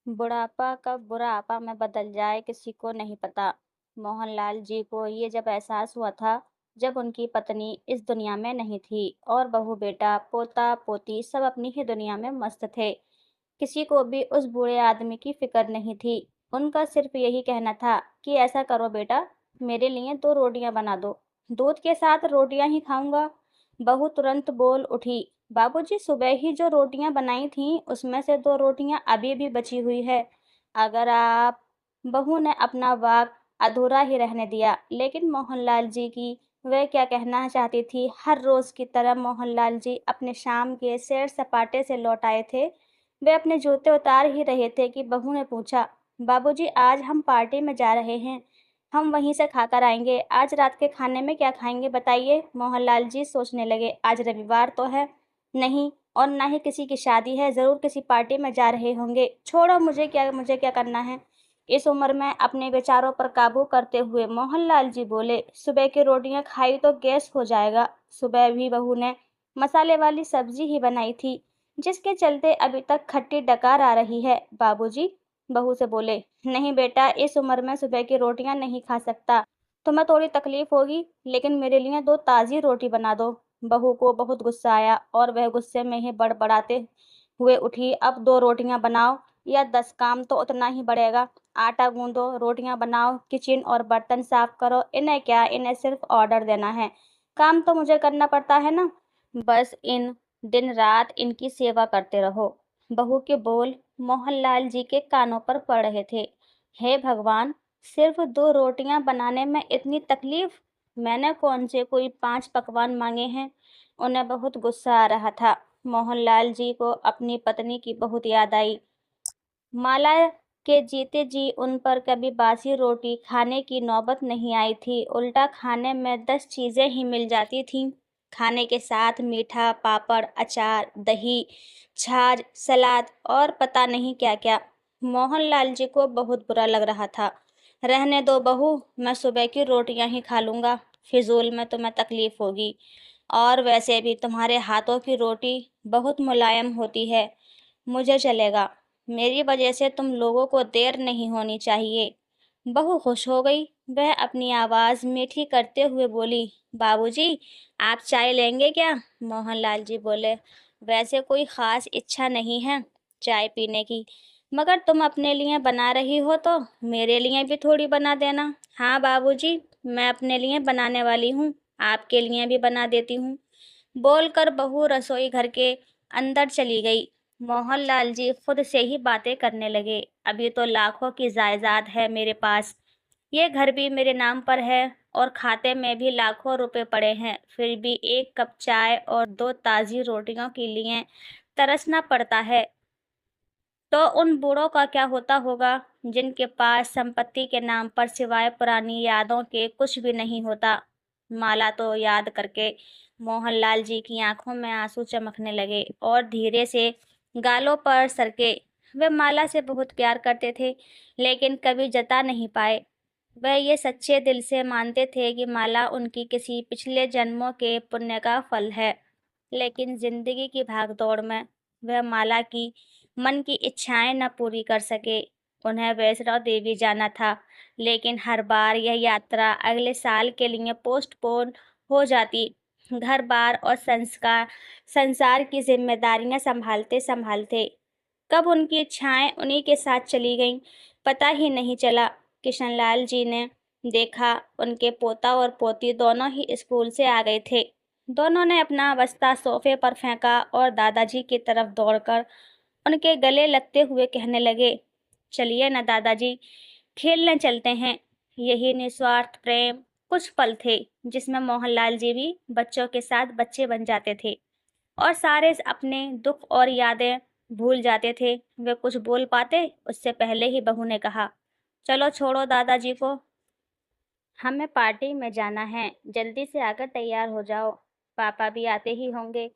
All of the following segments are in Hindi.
बुढ़ापा कब बुरा आपा में बदल जाए किसी को नहीं पता। मोहनलाल जी को ये जब एहसास हुआ था, जब उनकी पत्नी इस दुनिया में नहीं थी और बहू बेटा पोता पोती सब अपनी ही दुनिया में मस्त थे। किसी को भी उस बूढ़े आदमी की फिक्र नहीं थी। उनका सिर्फ यही कहना था कि ऐसा करो बेटा, मेरे लिए 2 रोटियां बना दो। दूध के साथ रोटियां ही खाऊंगा। बहू तुरंत बोल उठी, बाबूजी सुबह ही जो रोटियां बनाई थीं उसमें से 2 रोटियां अभी भी बची हुई है। अगर आप बहू ने अपना वाक अधूरा ही रहने दिया। लेकिन मोहनलाल जी की वह क्या कहना चाहती थी। हर रोज की तरह मोहनलाल जी अपने शाम के सैर सपाटे से लौट आए थे। वे अपने जूते उतार ही रहे थे कि बहू ने पूछा, बाबूजी आज हम पार्टी में जा रहे हैं, हम वहीं से खाकर आएंगे। आज रात के खाने में क्या खाएंगे बताइए। मोहनलाल जी सोचने लगे, आज रविवार तो है नहीं, और ना ही किसी की शादी है, जरूर किसी पार्टी में जा रहे होंगे। छोड़ो, मुझे क्या करना है। इस उम्र में अपने विचारों पर काबू करते हुए मोहनलाल जी बोले, सुबह की रोटियां खाई तो गैस हो जाएगा। सुबह भी बहू ने मसाले वाली सब्जी ही बनाई थी, जिसके चलते अभी तक खट्टी डकार आ रही है। बाबूजी बहू से बोले, नहीं बेटा, इस उम्र में सुबह की रोटियां नहीं खा सकता। तुम्हें थोड़ी तकलीफ होगी, लेकिन मेरे लिए 2 ताज़ी रोटी बना दो। बहू को बहुत गुस्सा आया और वह गुस्से में ही बड़बड़ाते हुए उठी, अब 2 रोटियां बनाओ या 10, काम तो उतना ही बढ़ेगा। आटा गूंदो, रोटियां बनाओ, किचन और बर्तन साफ करो। इन्हें क्या, इन्हें सिर्फ ऑर्डर देना है, काम तो मुझे करना पड़ता है ना। बस इन दिन रात इनकी सेवा करते रहो। बहू के बोल मोहनलाल जी के कानों पर पड़ रहे थे। हे भगवान, सिर्फ 2 रोटियां बनाने में इतनी तकलीफ। मैंने कौन से कोई 5 पकवान मांगे हैं। उन्हें बहुत गुस्सा आ रहा था। मोहनलाल जी को अपनी पत्नी की बहुत याद आई। माला के जीते जी उन पर कभी बासी रोटी खाने की नौबत नहीं आई थी। उल्टा खाने में 10 चीजें ही मिल जाती थीं। खाने के साथ मीठा, पापड़, अचार, दही, छाछ, सलाद और पता नहीं क्या क्या। मोहनलाल जी को बहुत बुरा लग रहा था। रहने दो बहू, मैं सुबह की रोटियां ही खा लूंगा। फिजूल में तुम्हें तकलीफ होगी, और वैसे भी तुम्हारे हाथों की रोटी बहुत मुलायम होती है। मुझे चलेगा। मेरी वजह से तुम लोगों को देर नहीं होनी चाहिए। बहू खुश हो गई। वह अपनी आवाज़ मीठी करते हुए बोली, बाबूजी आप चाय लेंगे क्या। मोहनलाल जी बोले, वैसे कोई ख़ास इच्छा नहीं है चाय पीने की, मगर तुम अपने लिए बना रही हो तो मेरे लिए भी थोड़ी बना देना। हाँ बाबूजी, मैं अपने लिए बनाने वाली हूँ, आपके लिए भी बना देती हूँ। बोलकर बहू रसोई घर के अंदर चली गई। मोहनलाल जी खुद से ही बातें करने लगे, अभी तो लाखों की जायदाद है मेरे पास, ये घर भी मेरे नाम पर है और खाते में भी लाखों रुपए पड़े हैं, फिर भी 1 कप चाय और 2 ताज़ी रोटियों के लिए तरसना पड़ता है। तो उन बूढ़ों का क्या होता होगा, जिनके पास संपत्ति के नाम पर सिवाय पुरानी यादों के कुछ भी नहीं होता। माला तो याद करके मोहनलाल जी की आंखों में आंसू चमकने लगे और धीरे से गालों पर सरके। वे माला से बहुत प्यार करते थे, लेकिन कभी जता नहीं पाए। वह ये सच्चे दिल से मानते थे कि माला उनकी किसी पिछले जन्मों के पुण्य का फल है। लेकिन जिंदगी की भागदौड़ में वह माला की मन की इच्छाएं न पूरी कर सके। उन्हें वैष्णो देवी जाना था, लेकिन हर बार यह यात्रा अगले साल के लिए पोस्टपोन हो जाती। घर बार और संसार की जिम्मेदारियां संभालते संभालते कब उनकी इच्छाएं उन्हीं के साथ चली गईं, पता ही नहीं चला। किशनलाल जी ने देखा, उनके पोता और पोती दोनों ही स्कूल से आ गए थे। दोनों ने अपना बस्ता सोफे पर फेंका और दादाजी की तरफ दौड़कर उनके गले लगते हुए कहने लगे, चलिए ना दादाजी, खेलने चलते हैं। यही निस्वार्थ प्रेम कुछ पल थे, जिसमें मोहनलाल जी भी बच्चों के साथ बच्चे बन जाते थे और सारे अपने दुख और यादें भूल जाते थे। वे कुछ बोल पाते उससे पहले ही बहू ने कहा, चलो छोड़ो दादाजी को, हमें पार्टी में जाना है, जल्दी से आकर तैयार हो जाओ, पापा भी आते ही होंगे।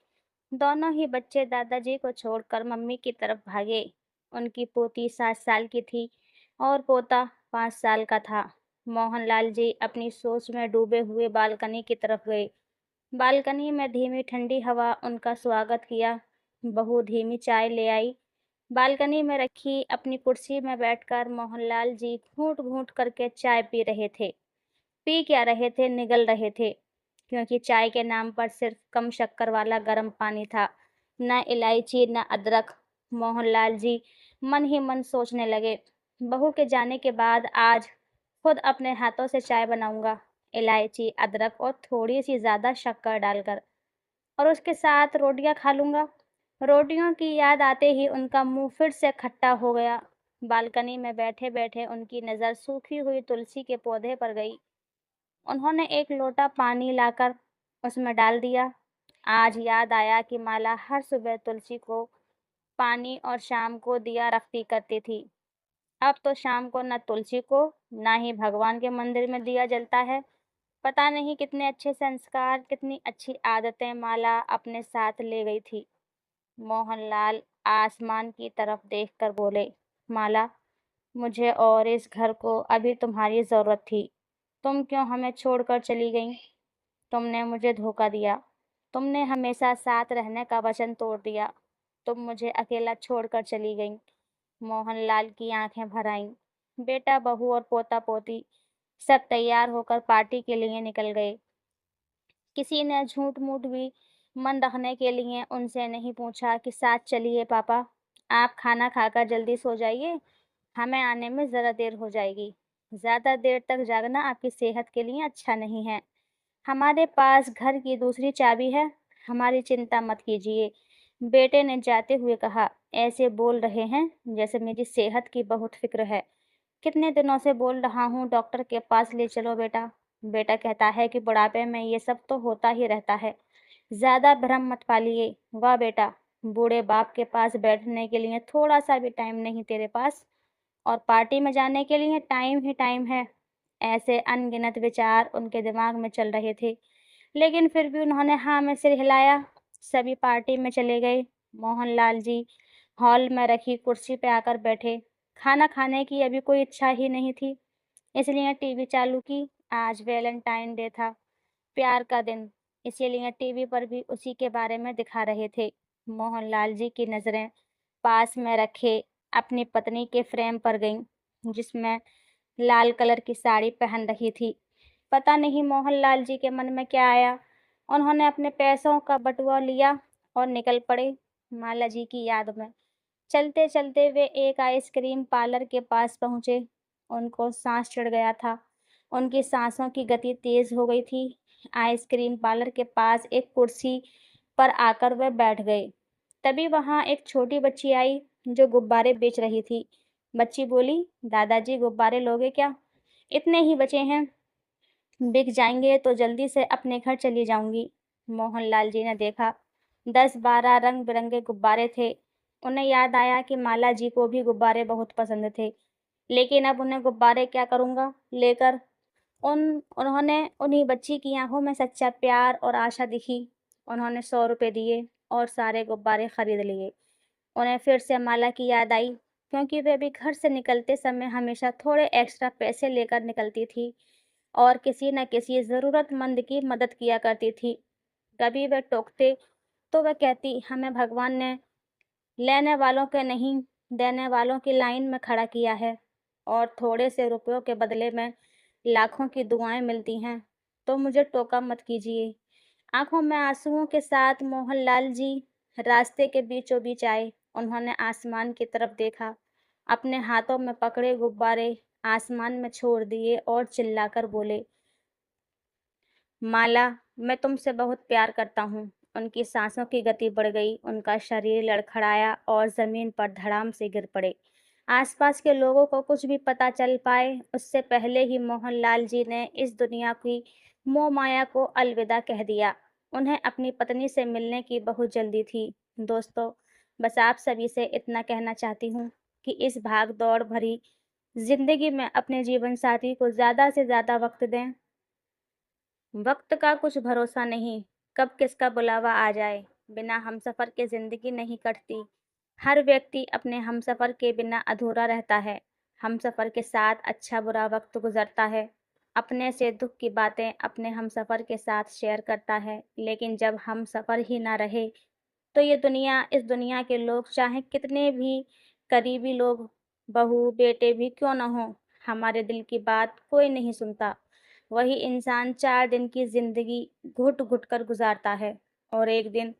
दोनों ही बच्चे दादाजी को छोड़कर मम्मी की तरफ भागे। उनकी पोती 7 साल की थी और पोता 5 साल का था। मोहनलाल जी अपनी सोच में डूबे हुए बालकनी की तरफ गए। बालकनी में धीमी ठंडी हवा उनका स्वागत किया। बहू धीमी चाय ले आई। बालकनी में रखी अपनी कुर्सी में बैठकर मोहनलाल जी घूंट-घूंट करके चाय पी रहे थे। पी क्या रहे थे, निगल रहे थे, क्योंकि चाय के नाम पर सिर्फ कम शक्कर वाला गर्म पानी था, न इलायची न अदरक। मोहनलाल जी मन ही मन सोचने लगे, बहू के जाने के बाद आज खुद अपने हाथों से चाय बनाऊंगा, इलायची, अदरक और थोड़ी सी ज्यादा शक्कर डालकर, और उसके साथ रोटियां खा लूंगा। रोटियों की याद आते ही उनका मुंह फिर से खट्टा हो गया। बालकनी में बैठे बैठे उनकी नजर सूखी हुई तुलसी के पौधे पर गई। उन्होंने एक लोटा पानी लाकर उसमें डाल दिया। आज याद आया कि माला हर सुबह तुलसी को पानी और शाम को दिया रखती करती थी। अब तो शाम को न तुलसी को, न ही भगवान के मंदिर में दिया जलता है। पता नहीं कितने अच्छे संस्कार, कितनी अच्छी आदतें माला अपने साथ ले गई थी। मोहनलाल आसमान की तरफ देखकर बोले, माला, मुझे और इस घर को अभी तुम्हारी जरूरत थी। तुम क्यों हमें छोड़कर चली गई? तुमने मुझे धोखा दिया। तुमने हमेशा साथ रहने का वचन तोड़ दिया। तुम मुझे अकेला छोड़कर चली गई। मोहनलाल की आंखें भर आईं। बेटा, बहू और पोता पोती सब तैयार होकर पार्टी के लिए निकल गए। किसी ने झूठ मूठ भी मन रखने के लिए उनसे नहीं पूछा कि साथ चलिए पापा, आप खाना खाकर जल्दी सो जाइए, हमें आने में ज़रा देर हो जाएगी। ज़्यादा देर तक जागना आपकी सेहत के लिए अच्छा नहीं है। हमारे पास घर की दूसरी चाबी है, हमारी चिंता मत कीजिए। बेटे ने जाते हुए कहा, ऐसे बोल रहे हैं जैसे मेरी सेहत की बहुत फिक्र है। कितने दिनों से बोल रहा हूँ डॉक्टर के पास ले चलो बेटा। बेटा कहता है कि बुढ़ापे में ये सब तो होता ही रहता है, ज़्यादा भ्रम मत पालिए। वाह बेटा, बूढ़े बाप के पास बैठने के लिए थोड़ा सा भी टाइम नहीं तेरे पास, और पार्टी में जाने के लिए टाइम ही टाइम है। ऐसे अनगिनत विचार उनके दिमाग में चल रहे थे, लेकिन फिर भी उन्होंने हाँ में सिर हिलाया। सभी पार्टी में चले गए। मोहनलाल जी हॉल में रखी कुर्सी पे आकर बैठे। खाना खाने की अभी कोई इच्छा ही नहीं थी, इसलिए टीवी चालू की। आज वैलेंटाइन डे था, प्यार का दिन, इसीलिए टीवी पर भी उसी के बारे में दिखा रहे थे। मोहनलाल जी की नज़रें पास में रखे अपनी पत्नी के फ्रेम पर गईं, जिसमें लाल कलर की साड़ी पहन रखी थी। पता नहीं मोहनलाल जी के मन में क्या आया, उन्होंने अपने पैसों का बटुआ लिया और निकल पड़े माला जी की याद में। चलते चलते वे एक आइसक्रीम पार्लर के पास पहुंचे। उनको सांस चढ़ गया था, उनकी सांसों की गति तेज हो गई थी। आइसक्रीम पार्लर के पास एक कुर्सी पर आकर वे बैठ गए। तभी वहां एक छोटी बच्ची आई जो गुब्बारे बेच रही थी। बच्ची बोली, दादाजी गुब्बारे लोगे क्या? इतने ही बचे हैं, बिक जाएंगे तो जल्दी से अपने घर चली जाऊंगी। मोहनलाल जी ने देखा, 10-12 रंग बिरंगे गुब्बारे थे। उन्हें याद आया कि माला जी को भी गुब्बारे बहुत पसंद थे, लेकिन अब उन्हें गुब्बारे क्या करूंगा लेकर। उन्होंने उन्हीं बच्ची की आंखों में सच्चा प्यार और आशा दिखी। उन्होंने 100 रुपए दिए और सारे गुब्बारे खरीद लिए। उन्हें फिर से माला की याद आई, क्योंकि वे भी घर से निकलते समय हमेशा थोड़े एक्स्ट्रा पैसे लेकर निकलती थी और किसी न किसी ज़रूरतमंद की मदद किया करती थी। कभी वे टोकते तो वह कहती, हमें भगवान ने लेने वालों के नहीं, देने वालों की लाइन में खड़ा किया है, और थोड़े से रुपयों के बदले में लाखों की दुआएं मिलती हैं, तो मुझे टोका मत कीजिए। आंखों में आंसुओं के साथ मोहनलाल जी रास्ते के बीचों बीच आए। उन्होंने आसमान की तरफ देखा, अपने हाथों में पकड़े गुब्बारे आसमान में छोड़ दिए और चिल्लाकर बोले, माला, मैं तुमसे बहुत प्यार करता हूँ। उनकी सांसों की गति बढ़ गई, उनका शरीर लड़खड़ाया और जमीन पर धड़ाम से गिर पड़े। आसपास के लोगों को कुछ भी पता चल पाए उससे पहले ही मोहनलाल जी ने इस दुनिया की मोह माया को अलविदा कह दिया। उन्हें अपनी पत्नी से मिलने की बहुत जल्दी थी। दोस्तों, बस आप सभी से इतना कहना चाहती हूँ कि इस भाग दौड़ भरी जिंदगी में अपने जीवन साथी को ज़्यादा से ज़्यादा वक्त दें। वक्त का कुछ भरोसा नहीं, कब किसका बुलावा आ जाए। बिना हमसफर के जिंदगी नहीं कटती। हर व्यक्ति अपने हमसफर के बिना अधूरा रहता है। हमसफर के साथ अच्छा बुरा वक्त गुजरता है। अपने से दुख की बातें अपने हमसफर के साथ शेयर करता है। लेकिन जब हम सफर ही ना रहे, तो ये दुनिया, इस दुनिया के लोग चाहे कितने भी करीबी लोग, बहू, बेटे भी क्यों न हों, हमारे दिल की बात कोई नहीं सुनता। वही इंसान 4 दिन की ज़िंदगी घुट-घुट कर गुज़ारता है और एक दिन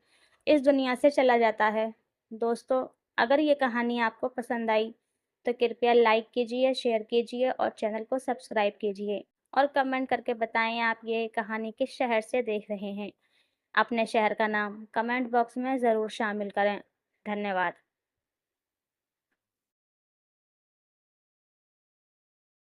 इस दुनिया से चला जाता है। दोस्तों, अगर ये कहानी आपको पसंद आई, तो कृपया लाइक कीजिए, शेयर कीजिए और चैनल को सब्सक्राइब कीजिए और कमेंट करके बताएँ आप ये कहानी किस शहर से देख रहे हैं। अपने शहर का नाम कमेंट बॉक्स में ज़रूर शामिल करें। धन्यवाद।